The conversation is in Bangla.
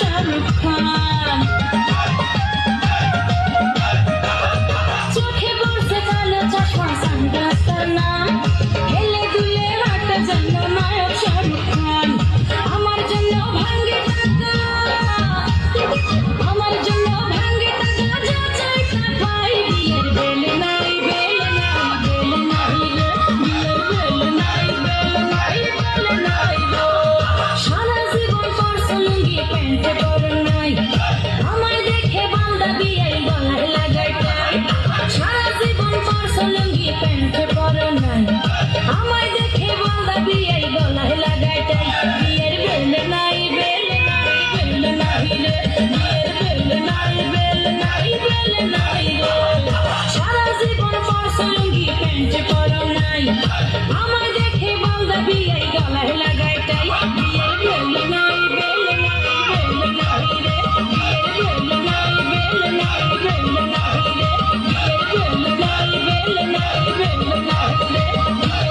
শাহরুখ খান। চোখে পড়ছে কালো চশমা সানগ্লাস তার নাম, হেলে দুলে হাঁটা যেন নায়ক শাহরুখ খান। আমার জন্য ভাঙ্গে টাকা, আমার জন্য ভাঙ্গে টাকা, যা চাই তা পাই। বিয়ের বেল নাই, বেল নাই, বেল নাই রে, বিয়ের বেল নাই, বেল নাই, বেল নাই গো। সারা জীবন পরছো লুঙ্গি প্যান্টে পরো নাই, আমায় দেখে বান্দা বিয়াই গলায় লাগাই টাই। সারা জীবন পরছো লুঙ্গি প্যান্টে পরো নাই, আমায় দেখে বান্দা বিয়াই গলায় লাগাই টাই। বিয়ের বেল নাই, বেল নাই, বেল নাই রে, বিয়ের বেল নাই, বেল নাই, বেল নাই গো। সারা জীবন পরছো লুঙ্গি প্যান্টে পরো নাই, আমায় দেখে বান্দা বিয়াই গলায় লাগাই টাই। বিয়ের বেল নাই, বেল নাই, বেল নাই রে, বিয়ের বেল নাই, বেল নাই, বেল নাই রে, বিয়ের বেল নাই, বেল নাই, বেল নাই রে, বিয়ের